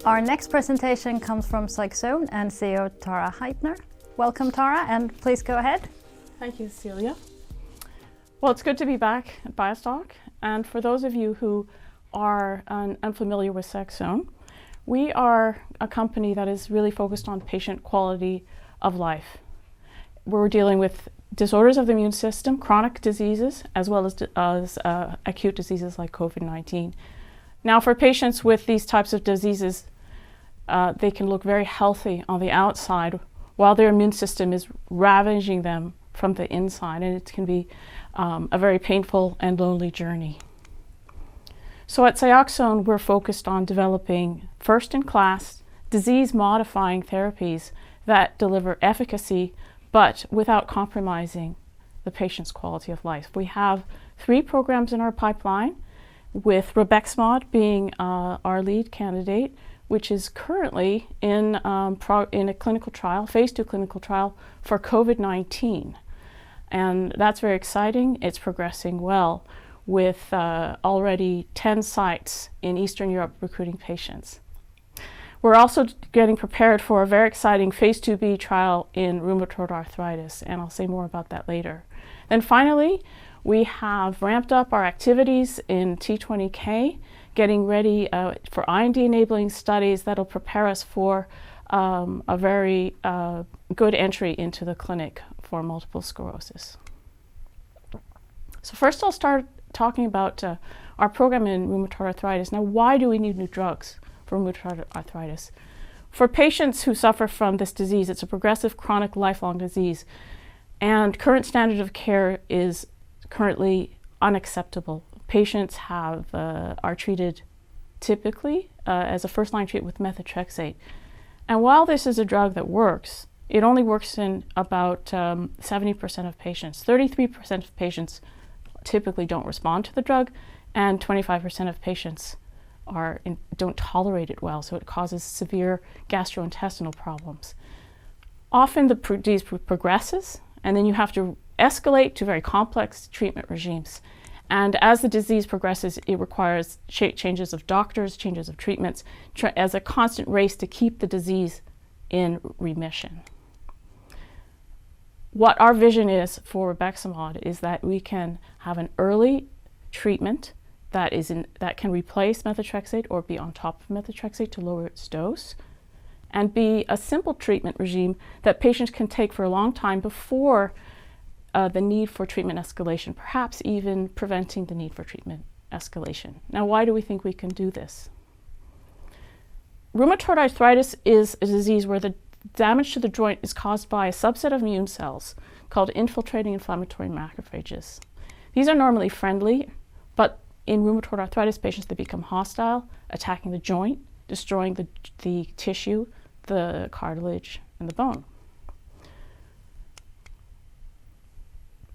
Our next presentation comes from Cyxone and CEO Tara Heitner. Welcome, Tara, and please go ahead. Thank you, Celia. Well, it's good to be back at BioStock, and for those of you who are unfamiliar with Cyxone, we are a company that is really focused on patient quality of life. We're dealing with disorders of the immune system, chronic diseases, as well as acute diseases like COVID-19. Now, for patients with these types of diseases, they can look very healthy on the outside while their immune system is ravaging them from the inside, and it can be a very painful and lonely journey. So at Cyxone, we're focused on developing first-in-class disease-modifying therapies that deliver efficacy, but without compromising the patient's quality of life. We have 3 programs in our pipeline, with Rabeximod being our lead candidate, which is currently in a clinical trial, phase 2 clinical trial for COVID-19. And that's very exciting. It's progressing well with already 10 sites in Eastern Europe recruiting patients. We're also getting prepared for a very exciting phase 2b trial in rheumatoid arthritis, and I'll say more about that later. Then finally, we have ramped up our activities in T20K, getting ready for IND-enabling studies that'll prepare us for a very good entry into the clinic for multiple sclerosis. So first I'll start talking about our program in rheumatoid arthritis. Now, why do we need new drugs for rheumatoid arthritis? For patients who suffer from this disease, it's a progressive, chronic, lifelong disease, and current standard of care is currently unacceptable. Patients are treated typically as a first-line treatment with methotrexate. And while this is a drug that works, it only works in about 70% of patients. 33% of patients typically don't respond to the drug, and 25% of patients don't tolerate it well, so it causes severe gastrointestinal problems. Often the disease progresses, and then you have to escalate to very complex treatment regimes. And as the disease progresses, it requires changes of doctors, changes of treatments, as a constant race to keep the disease in remission. What our vision is for Rabeximod is that we can have an early treatment that can replace methotrexate or be on top of methotrexate to lower its dose, and be a simple treatment regime that patients can take for a long time before the need for treatment escalation, perhaps even preventing the need for treatment escalation. Now, why do we think we can do this? Rheumatoid arthritis is a disease where the damage to the joint is caused by a subset of immune cells called infiltrating inflammatory macrophages. These are normally friendly, but in rheumatoid arthritis patients, they become hostile, attacking the joint, destroying the tissue, the cartilage, and the bone.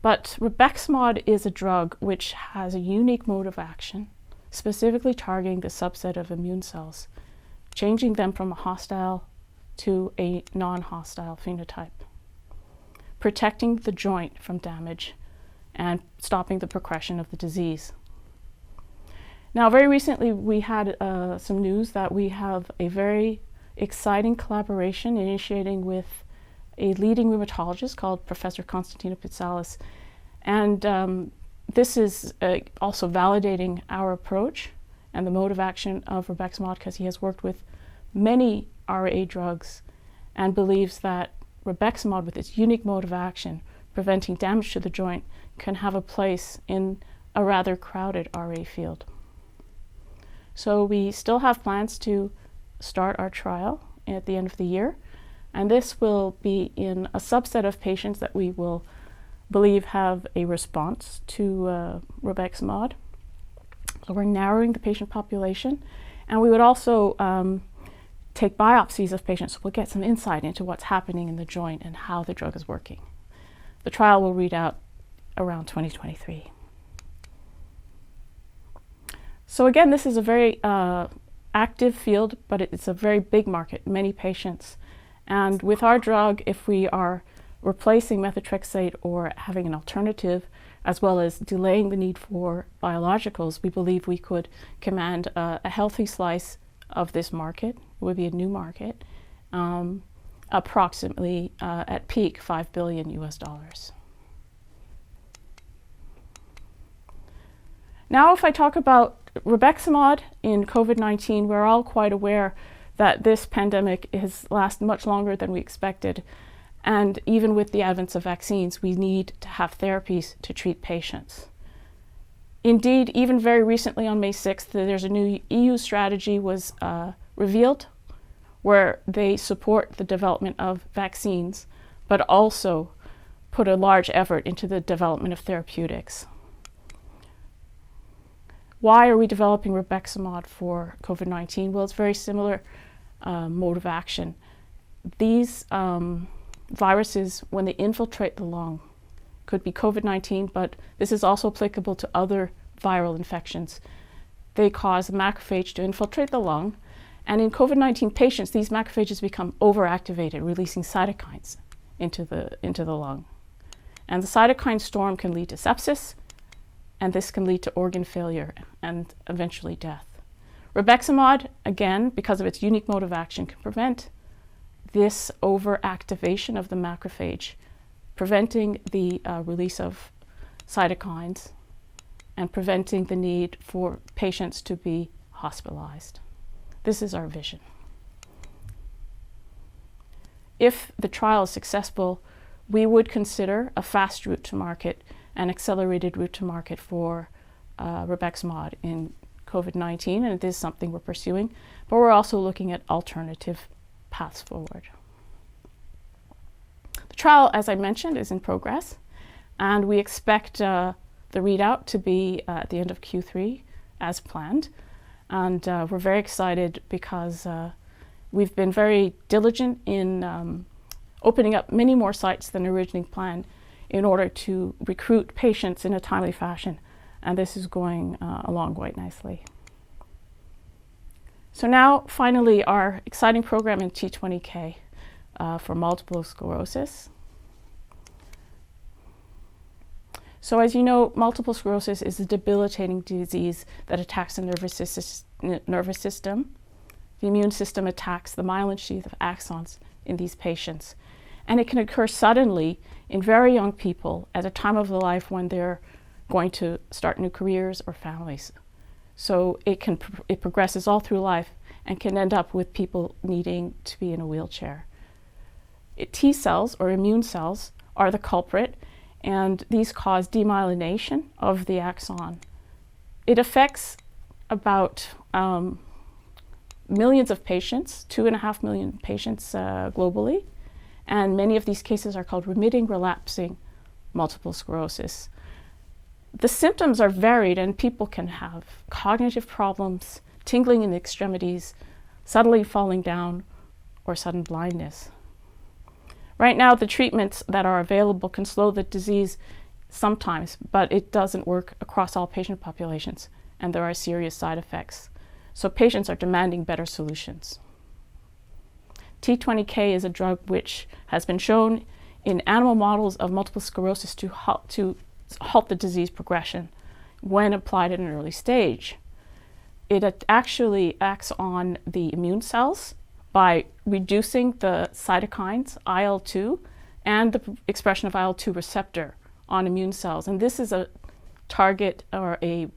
But Rabeximod is a drug which has a unique mode of action, specifically targeting the subset of immune cells, changing them from a hostile to a non-hostile phenotype, protecting the joint from damage, and stopping the progression of the disease. Now, very recently we had some news that we have a very exciting collaboration initiating with a leading rheumatologist called Professor Constantino Pitsalis. And this is also validating our approach and the mode of action of Rabeximod, because he has worked with many RA drugs and believes that Rabeximod, with its unique mode of action, preventing damage to the joint, can have a place in a rather crowded RA field. So we still have plans to start our trial at the end of the year. And this will be in a subset of patients that we will believe have a response to Rabeximod. So we're narrowing the patient population, and we would also take biopsies of patients, so we'll get some insight into what's happening in the joint and how the drug is working. The trial will read out around 2023. So again, this is a very active field, but it's a very big market, many patients. And with our drug, if we are replacing methotrexate or having an alternative, as well as delaying the need for biologicals, we believe we could command a healthy slice of this market. It would be a new market, approximately at peak $5 billion US. Now, if I talk about Rabeximod in COVID-19, we're all quite aware that this pandemic has lasted much longer than we expected. And even with the advent of vaccines, we need to have therapies to treat patients. Indeed, even very recently on May 6th, there's a new EU strategy was revealed where they support the development of vaccines, but also put a large effort into the development of therapeutics. Why are we developing Rabeximod for COVID-19? Well, it's very similar mode of action. These viruses, when they infiltrate the lung, could be COVID-19, but this is also applicable to other viral infections. They cause the macrophage to infiltrate the lung, and in COVID-19 patients, these macrophages become overactivated, releasing cytokines into the lung. And the cytokine storm can lead to sepsis, and this can lead to organ failure and eventually death. Rabeximod, again, because of its unique mode of action, can prevent this overactivation of the macrophage, preventing the release of cytokines and preventing the need for patients to be hospitalized. This is our vision. If the trial is successful, we would consider a fast route to market, an accelerated route to market for Rabeximod in COVID-19, and it is something we're pursuing, but we're also looking at alternative paths forward. The trial, as I mentioned, is in progress, and we expect the readout to be at the end of Q3 as planned. And we're very excited because we've been very diligent in opening up many more sites than originally planned in order to recruit patients in a timely fashion. And this is going along quite nicely. So now, finally, our exciting program in T20K for multiple sclerosis. So as you know, multiple sclerosis is a debilitating disease that attacks the nervous system. The immune system attacks the myelin sheath of axons in these patients. And it can occur suddenly in very young people at a time of their life when they're going to start new careers or families. So it progresses all through life and can end up with people needing to be in a wheelchair. T cells, or immune cells, are the culprit, and these cause demyelination of the axon. It affects about millions of patients, 2.5 million patients globally, and many of these cases are called remitting relapsing multiple sclerosis. The symptoms are varied, and people can have cognitive problems, tingling in the extremities, suddenly falling down, or sudden blindness. Right now, the treatments that are available can slow the disease sometimes, but it doesn't work across all patient populations, and there are serious side effects. So patients are demanding better solutions. T20K is a drug which has been shown in animal models of multiple sclerosis to halt the disease progression when applied at an early stage. It actually acts on the immune cells by reducing the cytokines IL-2 and the expression of IL-2 receptor on immune cells. And this is a target or a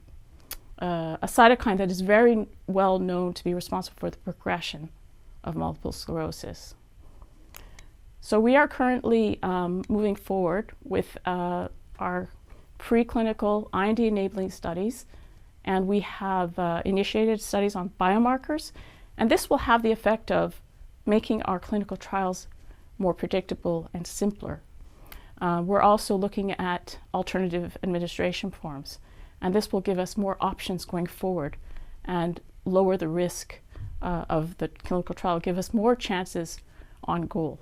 cytokine that is very well known to be responsible for the progression of multiple sclerosis. So we are currently moving forward with our preclinical IND-enabling studies, and we have initiated studies on biomarkers, and this will have the effect of making our clinical trials more predictable and simpler. We're also looking at alternative administration forms, and this will give us more options going forward and lower the risk of the clinical trial, give us more chances on goal.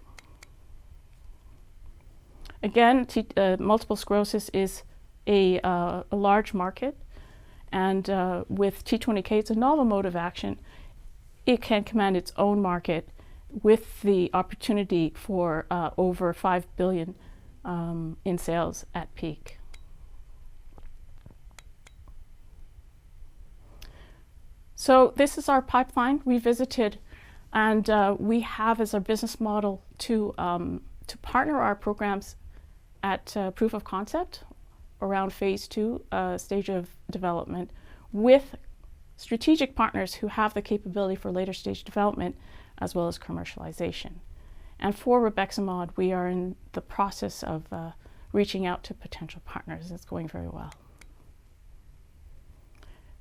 Again, multiple sclerosis is a large market, and with T20K, it's a novel mode of action. It can command its own market with the opportunity for over $5 billion in sales at peak. So this is our pipeline we visited, and we have as our business model to partner our programs at proof of concept around phase 2 stage of development with strategic partners who have the capability for later stage development as well as commercialization. And for Rabeximod, we are in the process of reaching out to potential partners. It's going very well.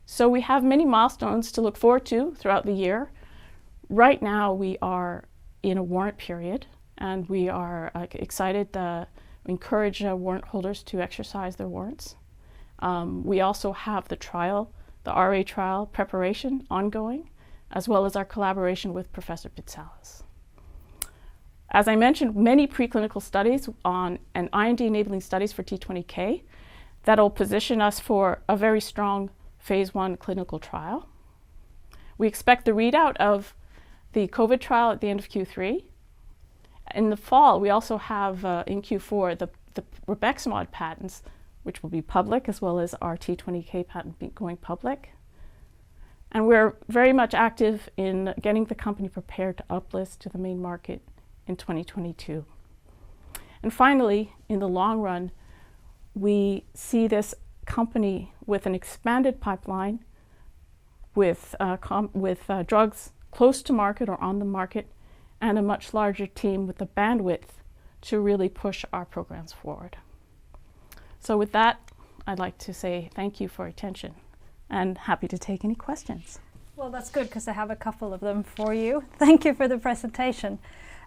So we have many milestones to look forward to throughout the year. Right now we are in a warrant period, and we are excited to encourage warrant holders to exercise their warrants. We also have the trial, the RA trial preparation ongoing, as well as our collaboration with Professor Pitsalis. As I mentioned, many preclinical studies on and IND-enabling studies for T20K that'll position us for a very strong phase 1 clinical trial. We expect the readout of the COVID trial at the end of Q3. In the fall, we also have in Q4 the Rabeximod patents, which will be public, as well as our T20K patent going public. And we're very much active in getting the company prepared to uplist to the main market in 2022. And finally, in the long run, we see this company with an expanded pipeline with drugs close to market or on the market, and a much larger team with the bandwidth to really push our programs forward. So with that, I'd like to say thank you for your attention and happy to take any questions. Well, that's good, because I have a couple of them for you. Thank you for the presentation.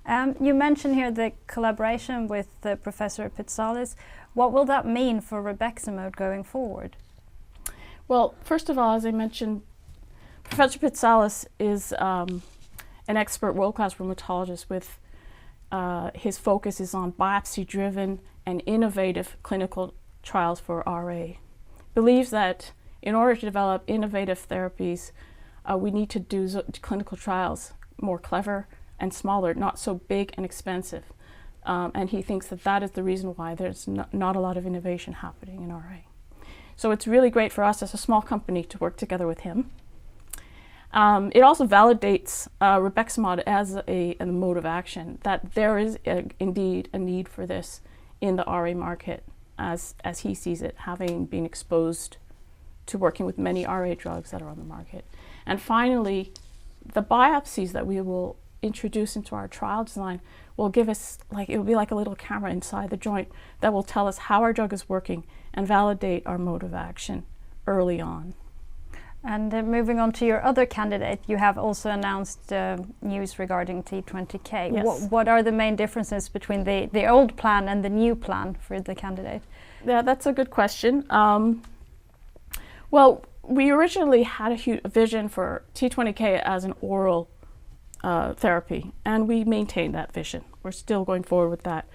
You mentioned here the collaboration with Professor Pitsalis. What will that mean for Rabeximod going forward? Well, first of all, as I mentioned, Professor Pitsalis is an expert world-class rheumatologist with his focus is on biopsy-driven and innovative clinical trials for RA. Believes that in order to develop innovative therapies, we need to do clinical trials more clever and smaller, not so big and expensive. And he thinks that that is the reason why there's not a lot of innovation happening in RA. So it's really great for us as a small company to work together with him. It also validates Rabeximod as a mode of action, that there is indeed a need for this in the RA market as he sees it, having been exposed to working with many RA drugs that are on the market. And finally, the biopsies that we will introduce into our trial design will give us, it will be like a little camera inside the joint that will tell us how our drug is working and validate our mode of action early on. And moving on to your other candidate, you have also announced news regarding T20K. Yes. What are the main differences between the old plan and the new plan for the candidate? Yeah, that's a good question. Well, we originally had a vision for T20K as an oral therapy, and we maintain that vision. We're still going forward with that.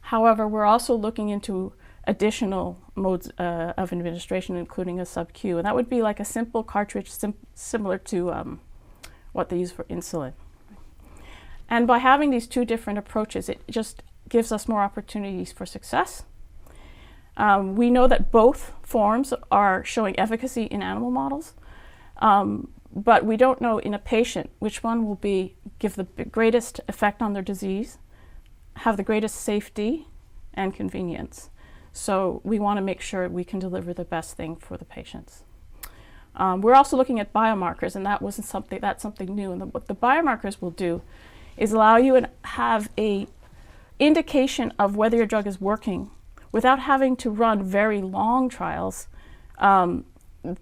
However, we're also looking into additional modes of administration, including a sub-Q, and that would be like a simple cartridge similar to what they use for insulin. And by having these two different approaches, it just gives us more opportunities for success. We know that both forms are showing efficacy in animal models, but we don't know in a patient which one will give the greatest effect on their disease, have the greatest safety and convenience. So we want to make sure we can deliver the best thing for the patients. We're also looking at biomarkers, and that's something new. And what the biomarkers will do is allow you to have a indication of whether your drug is working without having to run very long trials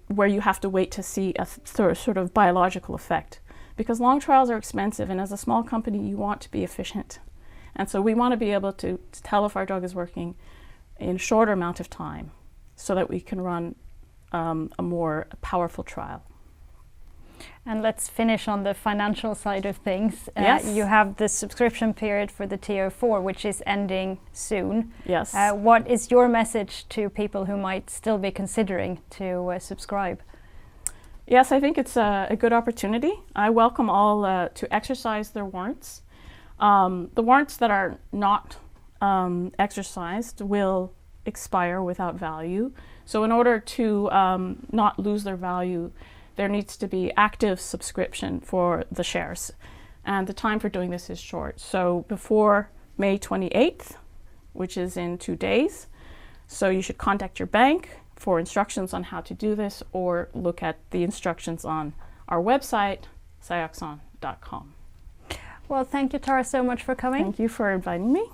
where you have to wait to see a sort of biological effect. Because long trials are expensive, and as a small company, you want to be efficient. And so we want to be able to tell if our drug is working in a shorter amount of time so that we can run a more powerful trial. And let's finish on the financial side of things. Yes. You have the subscription period for the TO4, which is ending soon. Yes. What is your message to people who might still be considering to subscribe? Yes, I think it's a good opportunity. I welcome all to exercise their warrants. The warrants that are not exercised will expire without value. So in order to not lose their value, there needs to be active subscription for the shares. And the time for doing this is short. So before May 28th, which is in 2 days. So you should contact your bank for instructions on how to do this, or look at the instructions on our website, cyxone.com. Well, thank you, Tara, so much for coming. Thank you for inviting me.